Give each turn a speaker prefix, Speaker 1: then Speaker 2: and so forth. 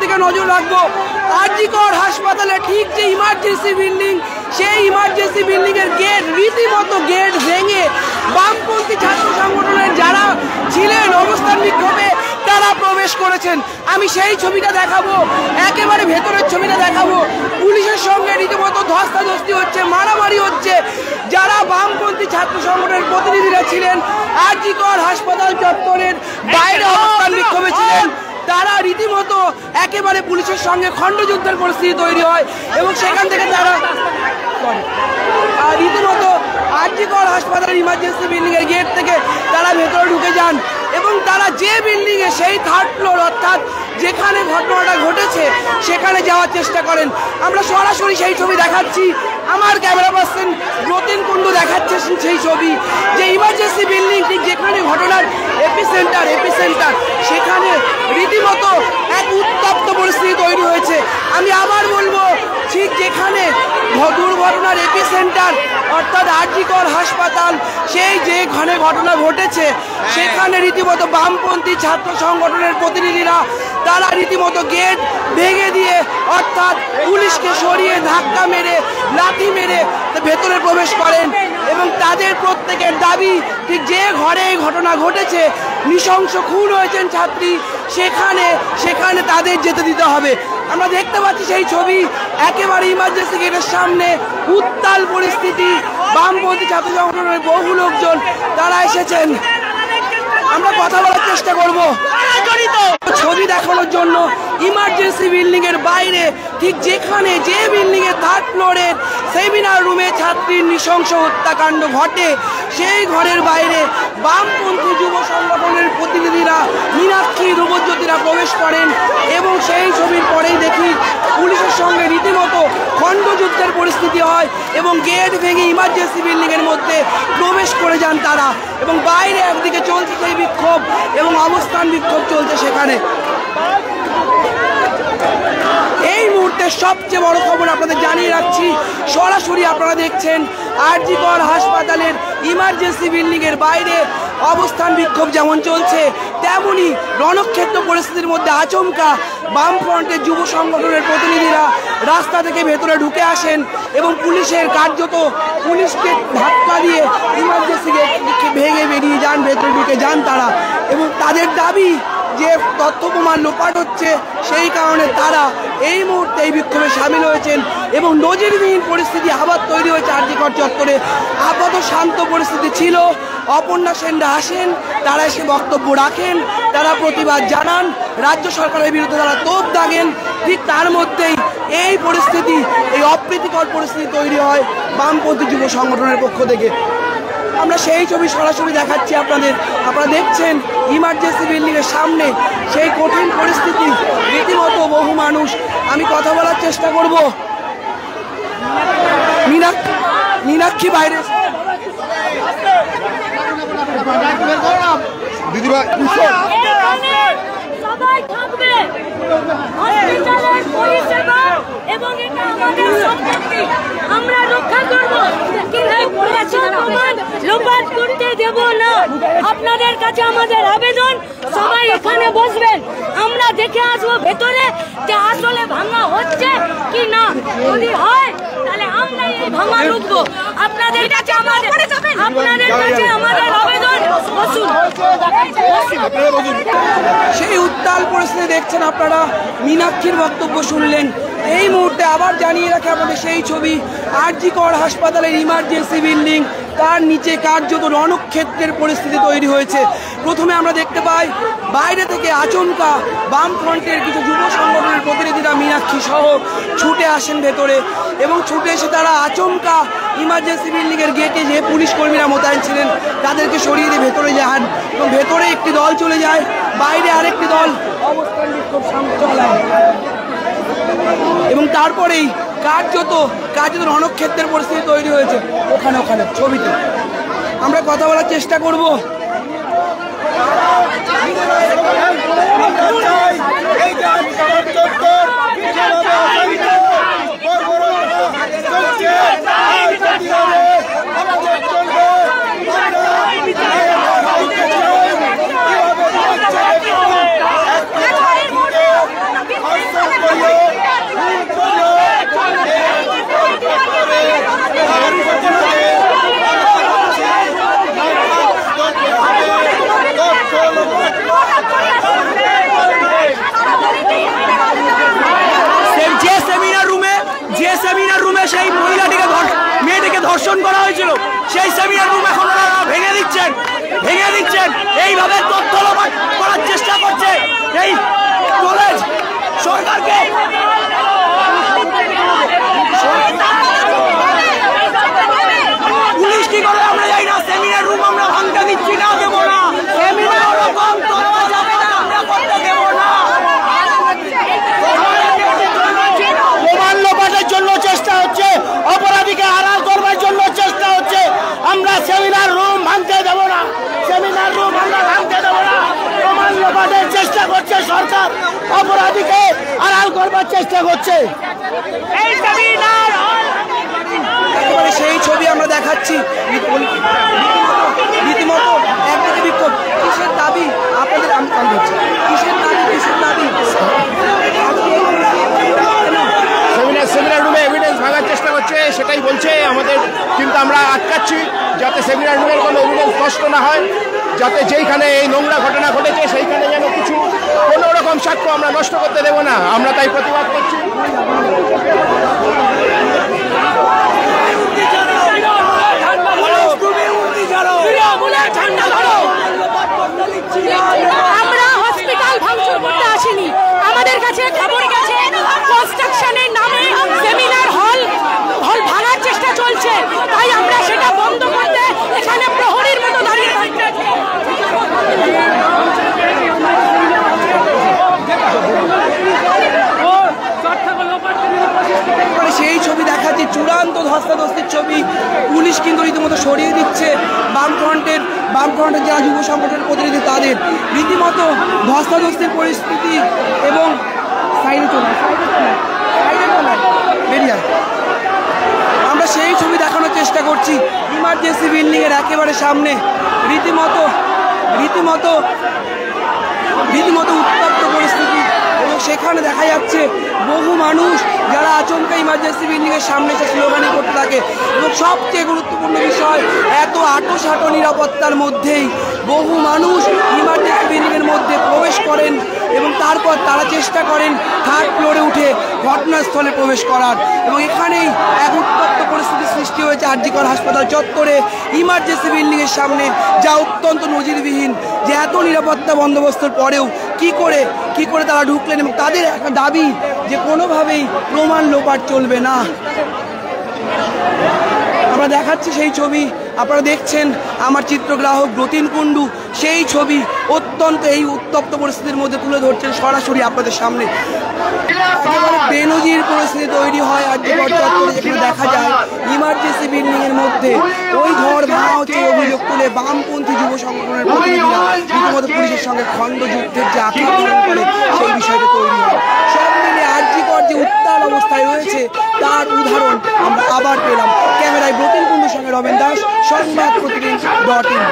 Speaker 1: দিকে নজর রাখবো। আর.জি. কর হাসপাতালে ঠিক যে ইমার্জেন্সি বিল্ডিং, সেই ইমার্জেন্সি বিল্ডিং এর গেট রীতিমতো গেট ভেঙে বামপন্থী ছাত্র সংগঠনের যারা ছিলেন অবস্থান বিক্ষোভে তারা প্রবেশ করেছেন। আমি সেই ছবিটা দেখাবো, একেবারে ভেতরের ছবিটা দেখাবো। পুলিশের সঙ্গে রীতিমতো ধস্তাধস্তি হচ্ছে, মারামারি হচ্ছে। যারা বামপন্থী ছাত্র সংগঠনের প্রতিনিধিরা ছিলেন আর.জি. কর হাসপাতাল চত্বরের বাইরে অবস্থান বিক্ষোভে ছিলেন, তারা রীতিমতো একেবারে পুলিশের সঙ্গে খণ্ডযুদ্ধের পরিস্থিতি তৈরি হয় এবং সেখান থেকে তারা রীতিমতো আর.জি. কর হাসপাতালের ইমার্জেন্সি বিল্ডিং এর গেট থেকে তারা ভেতরে ঢুকে যান এবং তারা যে বিল্ডিং এ সেই থার্ড ফ্লোর অর্থাৎ যেখানে ঘটনাটা ঘটেছে সেখানে যাওয়ার চেষ্টা করেন। আমরা সরাসরি সেই ছবি দেখাচ্ছি, আমার ক্যামেরা পার্সন রতিন কুণ্ডু দেখাচ্ছে সেই ছবি, যে ইমার্জেন্সি বিল্ডিং ঠিক যেখানে ঘটনার এপিসেন্টার সেখানে রীতিমতো এক উত্তপ্ত পরিস্থিতি তৈরি হয়েছে। আমি আবার বলবো, ঠিক যেখানে দুর্ঘটনার এপিসেন্টার অর্থাৎ আর.জি. কর হাসপাতাল, সেই যেখানে ঘটনা ঘটেছে সেখানে রীতিমতো বামপন্থী ছাত্র সংগঠনের প্রতিনিধিরা তারা রীতিমতো গেট ভেঙে দিয়ে অর্থাৎ পুলিশকে সরিয়ে ধাক্কা মেরে লাথি মেরে ভেতরে প্রবেশ করেন এবং তাদের প্রত্যেকের দাবি ঠিক যে ঘরে এই ঘটনা ঘটেছে, নৃশংস খুন হয়েছেন ছাত্রী, সেখানে তাদের যেতে দিতে হবে। আমরা দেখতে পাচ্ছি সেই ছবি, একেবারে ইমার্জেন্সি গেটের সামনে উত্তাল পরিস্থিতি। বামপন্থী ছাত্র সংগঠনের বহু লোকজন তারা এসেছেন। আমরা কথা বলার চেষ্টা করব ছবি দেখানোর জন্য। ইমার্জেন্সি বিল্ডিং এর বাইরে ঠিক যেখানে যে বিল্ডিং এর থার্ড ফ্লোরের সেমিনার রুমে ছাত্রীর নৃশংস হত্যাকাণ্ড ঘটে, সেই ঘরের বাইরে বামপন্থী যুব সংগঠনের প্রতিনিধিরা মীনাক্ষী ধ্রুবজ্যোতিরা প্রবেশ করেন এবং সেই ছবির পরেই দেখি পুলিশের সঙ্গে রীতিমতো খণ্ডযুদ্ধের পরিস্থিতি হয় এবং গেট ভেঙে ইমার্জেন্সি বিল্ডিং এর মধ্যে প্রবেশ করে যান তারা এবং বাইরে একদিকে চলছে সেই বিক্ষোভ এবং অবস্থান বিক্ষোভ চলছে সেখানে। এই মুহূর্তে সবচেয়ে বড় খবর আপনাদের জানিয়ে রাখছি, সরাসরি আপনারা দেখছেন আর.জি. কর হাসপাতালের ইমার্জেন্সি বিল্ডিং এর বাইরে অবস্থান বিক্ষোভ যেমন চলছে, তেমনি রণক্ষেত্র পরিস্থিতির মধ্যে আচমকা বামফ্রন্টের যুব সংগঠনের প্রতিনিধিরা রাস্তা থেকে ভেতরে ঢুকে আসেন এবং পুলিশের কার্যত পুলিশকে ধাক্কা দিয়ে ইমার্জেন্সি ভেঙে বেরিয়ে যান, ভেতরে ঢুকে যান তারা এবং তাদের দাবি যে তথ্য প্রমাণ লোপাট হচ্ছে, সেই কারণে তারা এই মুহূর্তে এই বিক্ষোভে সামিল হয়েছেন এবং নজিরবিহীন পরিস্থিতি আবার তৈরি হয়েছে আর.জি. কর চত্বরে। আপাতত শান্ত পরিস্থিতি ছিল, অপর্ণা সেনরা আসেন, তারা এসে বক্তব্য রাখেন, তারা প্রতিবাদ জানান, রাজ্য সরকারের বিরুদ্ধে তারা তোপ দাগেন। ঠিক তার মধ্যেই এই পরিস্থিতি, এই অপ্রীতিকর পরিস্থিতি তৈরি হয় বামপন্থী যুব সংগঠনের পক্ষ থেকে। আমরা সেই ছবি সরাসরি দেখাচ্ছি আপনাদের। আপনারা দেখছেন ইমার্জেন্সি বিল্ডিং এর সামনে সেই কঠিন পরিস্থিতি, রীতিমতো বহু মানুষ। আমি কথা বলার চেষ্টা করব, মীনাক্ষী বাইরে দিদিভাই সবাই থাকবে, হসপিটালের পরিষেবা এবং এটা আমাদের সম্পত্তি, আমরা রক্ষা করব, লোপাট করতে দেব না। আপনাদের কাছে আমাদের আবেদন, সবাই এখানে বসবেন, আমরা দেখে আসবো ভেতরে যে আসলে ভাঙা হচ্ছে কি না। যদি হয় তাহলে আমরা এই ভাঙা রুখবো। আপনাদের কাছে আমাদের আবেদন, বসুন। সেই উত্তাল পরিস্থিতি দেখছেন আপনারা, মীনাক্ষীর বক্তব্য শুনলেন। এই মুহূর্তে আবার জানিয়ে রাখে আমাদের সেই ছবি, আর.জি. কর হাসপাতালের ইমার্জেন্সি বিল্ডিং, তার নিচে কার্যত রণক্ষেত্রের পরিস্থিতি তৈরি হয়েছে। প্রথমে আমরা দেখতে পাই বাইরে থেকে আচমকা বামফ্রন্টের কিছু যুব সংগঠনের প্রতিনিধিরা মীনাক্ষী সহ ছুটে আসেন ভেতরে এবং ছুটে এসে তারা আচমকা ইমার্জেন্সি বিল্ডিং এর গেটে যে পুলিশ কর্মীরা মোতায়েন ছিলেন তাদেরকে সরিয়ে দিয়ে ভেতরে যান এবং ভেতরে একটি দল চলে যায়, বাইরে আরেকটি দল অবস্থান বিক্ষোভ চালায় এবং তারপরেই কার্যত রণক্ষেত্রের পরিস্থিতি তৈরি হয়েছে। ওখানে ছবিতে আমরা কথা বলার চেষ্টা করব।
Speaker 2: সেই সেমিনার রুম এখন ওনারা ভেঙে দিচ্ছেন। এইভাবে তথ্য লোপাট করার চেষ্টা করছে এই কলেজ সরকারকে। পুলিশ কি করে আমরা যাই না, সেমিনার রুম আমরা ভাঙতে দিচ্ছি না, দেবো না। সেমিনার রকম করা যাবে না, আমরা করতে দেবো না। প্রমাণ লোপাটের জন্য চেষ্টা হচ্ছে, অপরাধীকে আড়াল করবার জন্য চেষ্টা হচ্ছে। আমরা সেমিনার রুম ভাঙতে দেব না, সেমিনার রুম আমরা ভাঙতে দেব না। প্রমাণ লোপাটের চেষ্টা করছে সরকার, অপরাধীকে আড়াল করবার চেষ্টা করছে। এই সেমিনার
Speaker 1: একেবারে সেই ছবি আমরা দেখাচ্ছি। রীতিমতো একদিকে বিক্ষোভ, কিসের দাবি আপনাদের? আমি কান ধরছি, কিসের দাবি?
Speaker 2: সেমিনার রুমে এভিডেন্স ভাঙার চেষ্টা করছে, সেটাই বলছে আমাদের, কিন্তু আমরা আটকাচ্ছি যাতে সেমিনার রুমের কোনো এভিডেন্স নষ্ট না হয়, যাতে যেইখানে এই নোংরা ঘটনা ঘটেছে সেইখানে যেন কোনো রকম সাক্ষ্য আমরা নষ্ট করতে দেব না। আমরা তাই প্রতিবাদ করছি।
Speaker 3: আমরা হসপিটাল ভাঙচুর করতে আসিনি, আমাদের কাছে খবর গেছে কনস্ট্রাকশনের নামে সেমিনার হল ভাঙার চেষ্টা চলছে, তাই আমরা সেটা বন্ধ করতে এখানে প্রহরীর মতো দাঁড়িয়ে থাকতে।
Speaker 1: সেই ছবি দেখাচ্ছে, চূড়ান্ত ধস্তাধস্তির ছবি। পুলিশ কিন্তু রীতিমতো সরিয়ে দিচ্ছে বামফ্রন্টের যারা যুব সংগঠনের প্রতিনিধি, তাদের রীতিমতো ধস্তাধস্তির পরিস্থিতি। এবং বেরিয়ে আমরা সেই ছবি দেখানোর চেষ্টা করছি ইমার্জেন্সি বিল্ডিং এর একেবারে সামনে। রীতিমতো উত্তপ্ত পরিস্থিতি, এবং সেখানে দেখা যাচ্ছে বহু মানুষ যারা আচমকা ইমার্জেন্সি বিল্ডিং এর সামনে এসে স্লোগানি করতে থাকে। এবং সবচেয়ে গুরুত্বপূর্ণ বিষয়, এত আঁটো নিরাপত্তার মধ্যেই বহু মানুষ ইমার্জেন্সি বিল্ডিং এর মধ্যে প্রবেশ করেন এবং তারপর তারা চেষ্টা করেন থার্ড ফ্লোরে উঠে ঘটনাস্থলে প্রবেশ করার। এবং এখানেই এক উত্তপ্ত পরিস্থিতির সৃষ্টি হয়েছে আর জি কর হাসপাতাল চত্বরে ইমার্জেন্সি বিল্ডিং এর সামনে, যা অত্যন্ত নজিরবিহীন যে এত নিরাপত্তা বন্দোবস্তের পরেও কি করে তারা ঢুকলেন। এবং তাদের একটা দাবি যে কোনোভাবেই প্রমাণ লোপাট চলবে না। আমরা দেখাচ্ছি সেই ছবি, আপনারা দেখছেন আমার চিত্রগ্রাহক ব্রতিন কুণ্ডু সেই ছবি অত্যন্ত এই উত্তপ্ত পরিস্থিতির মধ্যে তুলে ধরছেন সরাসরি আপনাদের সামনে। একেবারে বেনজির পরিস্থিতি তৈরি হয় আর জি কর চত্বরে, যেখানে দেখা যায় ইমার্জেন্সি বিল্ডিং এর মধ্যে ওই ঘর ভাঙা হচ্ছে অভিযোগ তুলে বামপন্থী যুব সংগঠনের প্রতিনিধিরা রীতিমতো পুলিশের সঙ্গে খণ্ডযুদ্ধের যে আকার ধারণ করে সেই বিষয়টা তৈরি হয়। সব মিলে আর জি কর যে উত্তাল অবস্থায় রয়েছে তার উদাহরণ আমরা আবার পেলাম। ক্যামেরায় ব্রতিন কুণ্ডুর সঙ্গে রমেন দাস, সংবাদ প্রতিদিন .in।